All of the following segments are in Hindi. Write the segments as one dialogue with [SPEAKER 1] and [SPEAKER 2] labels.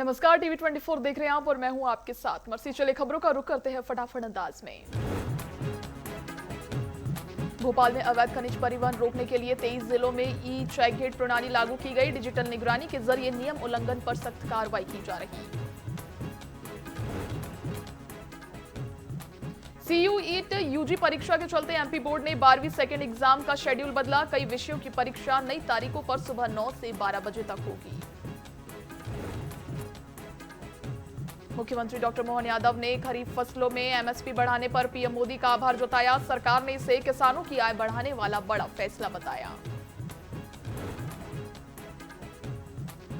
[SPEAKER 1] नमस्कार, टीवी 24 देख रहे हैं आप और मैं हूं आपके साथ मर्सी। चले खबरों का रुख करते हैं फटाफट अंदाज में। भोपाल में अवैध खनिज परिवहन रोकने के लिए 23 जिलों में ई चेक गेट प्रणाली लागू की गई। डिजिटल निगरानी के जरिए नियम उल्लंघन पर सख्त कार्रवाई की जा रही। CU-ET यूजी परीक्षा के चलते एमपी बोर्ड ने 12वीं सेकेंड एग्जाम का शेड्यूल बदला। कई विषयों की परीक्षा नई तारीखों पर सुबह 9 से 12 बजे तक होगी। मुख्यमंत्री डॉक्टर मोहन यादव ने खरीफ फसलों में एमएसपी बढ़ाने पर पीएम मोदी का आभार जताया। सरकार ने इसे किसानों की आय बढ़ाने वाला बड़ा फैसला बताया।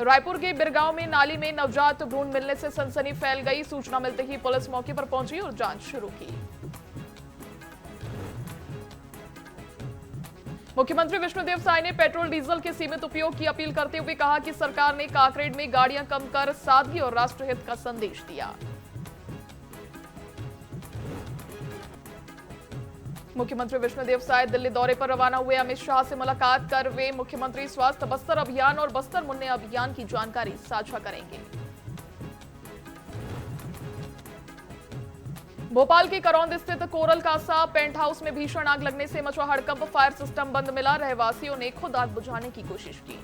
[SPEAKER 1] रायपुर के बिरगांव में नाली में नवजात भ्रूण मिलने से सनसनी फैल गई। सूचना मिलते ही पुलिस मौके पर पहुंची और जांच शुरू की। मुख्यमंत्री विष्णुदेव साय ने पेट्रोल डीजल के सीमित उपयोग की अपील करते हुए कहा कि सरकार ने काकरेड में गाड़ियां कम कर सादगी और राष्ट्रहित का संदेश दिया। मुख्यमंत्री विष्णुदेव साय दिल्ली दौरे पर रवाना हुए। अमित शाह से मुलाकात कर वे मुख्यमंत्री स्वास्थ्य बस्तर अभियान और बस्तर मुन्ने अभियान की जानकारी साझा करेंगे। भोपाल के करौंद स्थित कोरल कासा पेंट हाउस में भीषण आग लगने से मचा हड़कंप। फायर सिस्टम बंद मिला। रहवासियों ने खुद आग बुझाने की कोशिश की।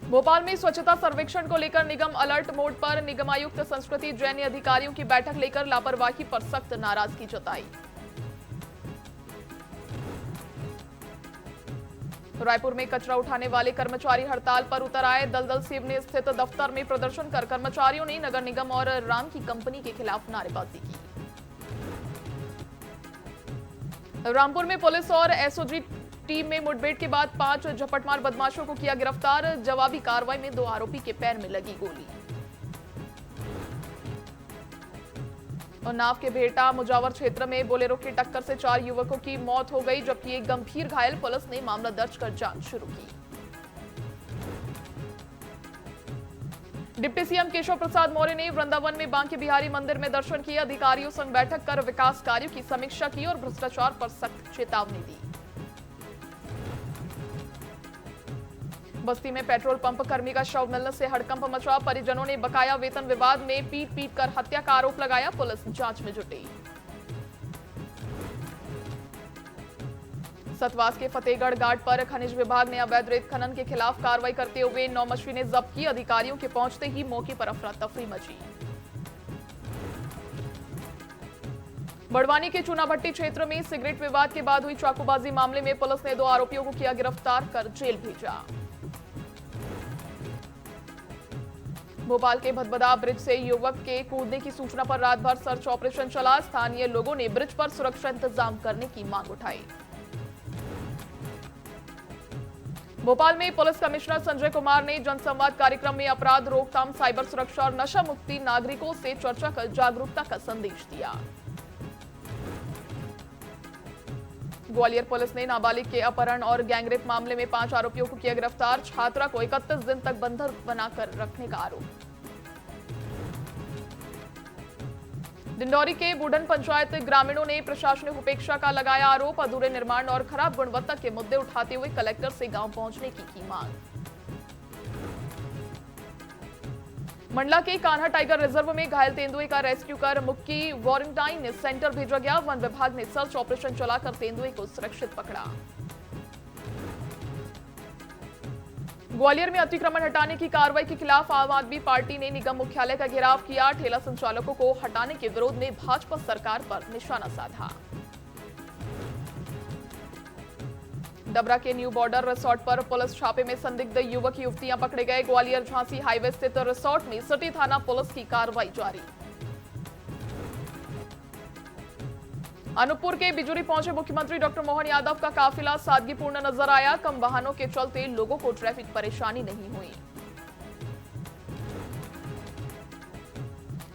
[SPEAKER 1] भोपाल में स्वच्छता सर्वेक्षण को लेकर निगम अलर्ट मोड पर। निगमायुक्त संस्कृति जैन ने अधिकारियों की बैठक लेकर लापरवाही पर सख्त नाराजगी जताई। रायपुर में कचरा उठाने वाले कर्मचारी हड़ताल पर उतर आए। दलदल सिवनी स्थित दफ्तर में प्रदर्शन कर कर्मचारियों ने नगर निगम और राम की कंपनी के खिलाफ नारेबाजी की। रामपुर में पुलिस और एसओजी टीम में मुठभेड़ के बाद 5 झपटमार बदमाशों को किया गिरफ्तार। जवाबी कार्रवाई में 2 आरोपी के पैर में लगी गोली। उन्नाव के भेटा मुजावर क्षेत्र में बोलेरो की टक्कर से 4 युवकों की मौत हो गई, जबकि एक गंभीर घायल। पुलिस ने मामला दर्ज कर जांच शुरू की। डिप्टी सीएम केशव प्रसाद मौर्य ने वृंदावन में बांके बिहारी मंदिर में दर्शन किए। अधिकारियों संग बैठक कर विकास कार्यों की समीक्षा की और भ्रष्टाचार पर सख्त चेतावनी दी। बस्ती में पेट्रोल पंप कर्मी का शव मिलने से हड़कंप मचा। परिजनों ने बकाया वेतन विवाद में पीट कर हत्या का आरोप लगाया। पुलिस जांच में जुटी। सतवास के फतेहगढ़ घाट पर खनिज विभाग ने अवैध रेत खनन के खिलाफ कार्रवाई करते हुए 9 मशीनें जब्त की। अधिकारियों के पहुंचते ही मौके पर अफरा तफरी मची। बड़वानी के चूनाभट्टी क्षेत्र में सिगरेट विवाद के बाद हुई चाकूबाजी मामले में पुलिस ने 2 आरोपियों को किया गिरफ्तार कर जेल भेजा। भोपाल के भदभदा ब्रिज से युवक के कूदने की सूचना पर रात भर सर्च ऑपरेशन चला। स्थानीय लोगों ने ब्रिज पर सुरक्षा इंतजाम करने की मांग उठाई। भोपाल में पुलिस कमिश्नर संजय कुमार ने जनसंवाद कार्यक्रम में अपराध रोकथाम, साइबर सुरक्षा और नशा मुक्ति नागरिकों से चर्चा कर जागरूकता का संदेश दिया। ग्वालियर पुलिस ने नाबालिग के अपहरण और गैंगरेप मामले में 5 आरोपियों को किया गिरफ्तार। छात्रा को 31 दिन तक बंधक बनाकर रखने का आरोप। डिंडौरी के बूढ़न पंचायत ग्रामीणों ने प्रशासनिक उपेक्षा का लगाया आरोप। अधूरे निर्माण और खराब गुणवत्ता के मुद्दे उठाते हुए कलेक्टर से गांव पहुंचने की मांग। मंडला के कान्हा टाइगर रिजर्व में घायल तेंदुए का रेस्क्यू कर मुक्की क्वारंटाइन सेंटर भेजा गया। वन विभाग ने सर्च ऑपरेशन चलाकर तेंदुए को सुरक्षित पकड़ा। ग्वालियर में अतिक्रमण हटाने की कार्रवाई के खिलाफ आम आदमी पार्टी ने निगम मुख्यालय का घेराव किया। ठेला संचालकों को हटाने के विरोध में भाजपा सरकार पर निशाना साधा। डबरा के न्यू बॉर्डर रिसोर्ट पर पुलिस छापे में संदिग्ध युवक युवतियां पकड़े गए। ग्वालियर झांसी हाईवे स्थित रिसोर्ट में सिटी थाना पुलिस की कार्रवाई जारी। अनूपपुर के बिजुरी पहुंचे मुख्यमंत्री डॉक्टर मोहन यादव का काफिला सादगीपूर्ण नजर आया। कम वाहनों के चलते लोगों को ट्रैफिक परेशानी नहीं हुई।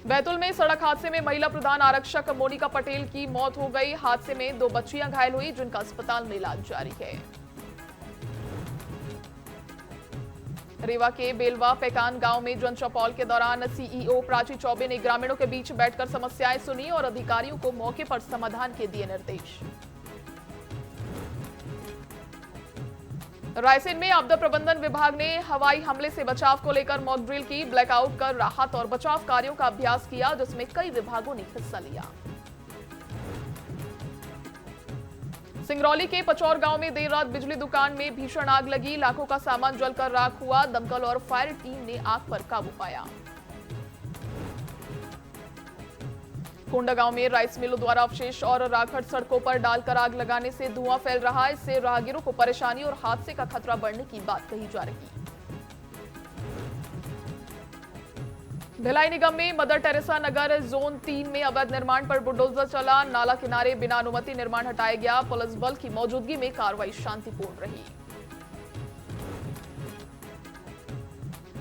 [SPEAKER 1] बैतूल में सड़क हादसे में महिला प्रधान आरक्षक मोनिका पटेल की मौत हो गई। हादसे में 2 बच्चियां घायल हुई, जिनका अस्पताल में इलाज जारी है। रीवा के बेलवा पेकान गांव में जन चौपाल के दौरान सीईओ प्राची चौबे ने ग्रामीणों के बीच बैठकर समस्याएं सुनी और अधिकारियों को मौके पर समाधान के दिए निर्देश। रायसेन में आपदा प्रबंधन विभाग ने हवाई हमले से बचाव को लेकर मॉक ड्रिल की। ब्लैकआउट कर राहत और बचाव कार्यों का अभ्यास किया, जिसमें कई विभागों ने हिस्सा लिया। सिंगरौली के पचौर गांव में देर रात बिजली दुकान में भीषण आग लगी। लाखों का सामान जलकर राख हुआ। दमकल और फायर टीम ने आग पर काबू पाया। कोंडागांव में राइस मिलों द्वारा अवशेष और राखड़ सड़कों पर डालकर आग लगाने से धुआं फैल रहा है। इससे राहगीरों को परेशानी और हादसे का खतरा बढ़ने की बात कही जा रही है। भिलाई निगम में मदर टेरेसा नगर जोन 3 में अवैध निर्माण पर बुलडोजर चला। नाला किनारे बिना अनुमति निर्माण हटाया गया। पुलिस बल की मौजूदगी में कार्रवाई शांतिपूर्ण रही।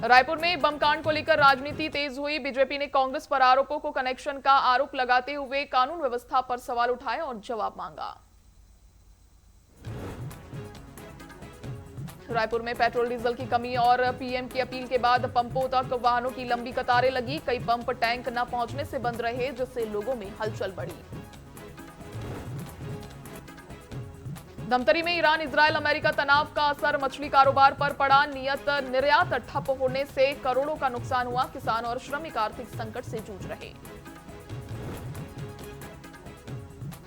[SPEAKER 1] रायपुर में बम कांड को लेकर राजनीति तेज हुई। बीजेपी ने कांग्रेस पर आरोपों को कनेक्शन का आरोप लगाते हुए कानून व्यवस्था पर सवाल उठाए और जवाब मांगा। रायपुर में पेट्रोल डीजल की कमी और पीएम की अपील के बाद पंपों तक वाहनों की लंबी कतारें लगी। कई पंप टैंक न पहुंचने से बंद रहे, जिससे लोगों में हलचल बढ़ी। धमतरी में ईरान इजरायल अमेरिका तनाव का असर मछली कारोबार पर पड़ा। निर्यात ठप होने से करोड़ों का नुकसान हुआ। किसान और श्रमिक आर्थिक संकट से जूझ रहे।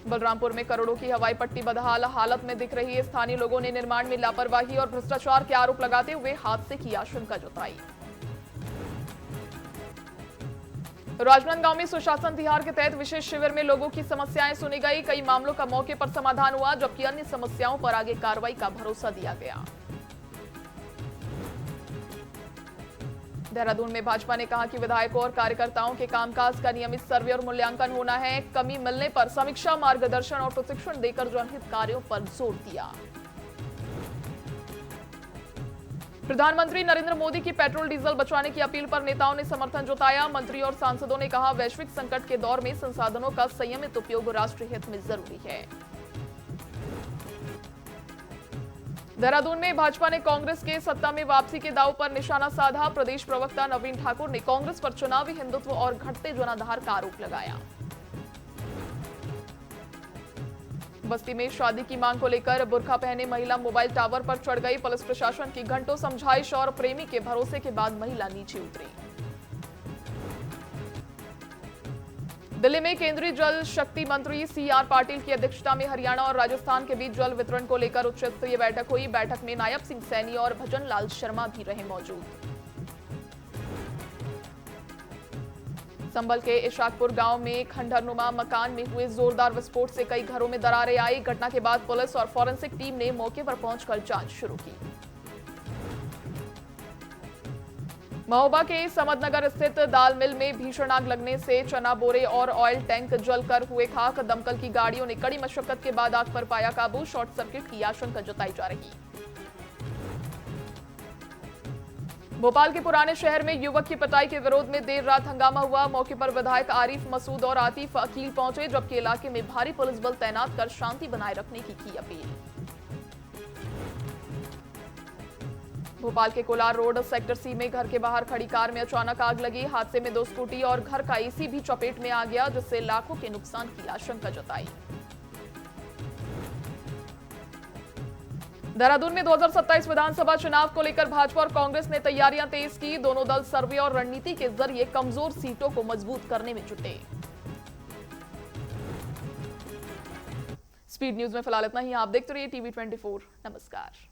[SPEAKER 1] बलरामपुर में करोड़ों की हवाई पट्टी बदहाल हालत में दिख रही है। स्थानीय लोगों ने निर्माण में लापरवाही और भ्रष्टाचार के आरोप लगाते हुए हादसे की आशंका जताई। राजनांदगांव में सुशासन तिहार के तहत विशेष शिविर में लोगों की समस्याएं सुनी गई। कई मामलों का मौके पर समाधान हुआ, जबकि अन्य समस्याओं पर आगे कार्रवाई का भरोसा दिया गया। देहरादून में भाजपा ने कहा कि विधायकों और कार्यकर्ताओं के कामकाज का नियमित सर्वे और मूल्यांकन होना है। कमी मिलने पर समीक्षा, मार्गदर्शन और प्रशिक्षण देकर जनहित कार्यों पर जोर दिया। प्रधानमंत्री नरेंद्र मोदी की पेट्रोल डीजल बचाने की अपील पर नेताओं ने समर्थन जताया। मंत्री और सांसदों ने कहा, वैश्विक संकट के दौर में संसाधनों का संयमित उपयोग राष्ट्रीय हित में जरूरी है। देहरादून में भाजपा ने कांग्रेस के सत्ता में वापसी के दाव पर निशाना साधा। प्रदेश प्रवक्ता नवीन ठाकुर ने कांग्रेस पर चुनावी हिंदुत्व और घटते जनाधार का आरोप लगाया। बस्ती में शादी की मांग को लेकर बुर्का पहने महिला मोबाइल टावर पर चढ़ गई। पुलिस प्रशासन की घंटों समझाइश और प्रेमी के भरोसे के बाद महिला नीचे उतरी। दिल्ली में केंद्रीय जल शक्ति मंत्री सीआर पाटिल की अध्यक्षता में हरियाणा और राजस्थान के बीच जल वितरण को लेकर उच्च स्तरीय बैठक हुई। बैठक में नायब सिंह सैनी और भजन लाल शर्मा भी रहे मौजूद। संभल के इशाकपुर गांव में खंडहरनुमा मकान में हुए जोरदार विस्फोट से कई घरों में दरारें आई। घटना के बाद पुलिस और फॉरेंसिक टीम ने मौके पर पहुंचकर जांच शुरू की। महोबा के समदनगर स्थित दाल मिल में भीषण आग लगने से चना बोरे और ऑयल टैंक जलकर हुए खाक। दमकल की गाड़ियों ने कड़ी मशक्कत के बाद आग पर पाया काबू। शॉर्ट सर्किट की आशंका जताई जा रही। भोपाल के पुराने शहर में युवक की पिटाई के विरोध में देर रात हंगामा हुआ। मौके पर विधायक आरिफ मसूद और आतिफ अकील पहुंचे, जबकि इलाके में भारी पुलिस बल तैनात कर शांति बनाए रखने की अपील। भोपाल के कोलार रोड सेक्टर सी में घर के बाहर खड़ी कार में अचानक आग लगी। हादसे में 2 स्कूटी और घर का एसी भी चपेट में आ गया, जिससे लाखों के नुकसान की आशंका जताई। देहरादून में 2027 विधानसभा चुनाव को लेकर भाजपा और कांग्रेस ने तैयारियां तेज की। दोनों दल सर्वे और रणनीति के जरिए कमजोर सीटों को मजबूत करने में जुटे। स्पीड न्यूज में फिलहाल इतना ही। आप देखते रहिए टीवी 24। नमस्कार।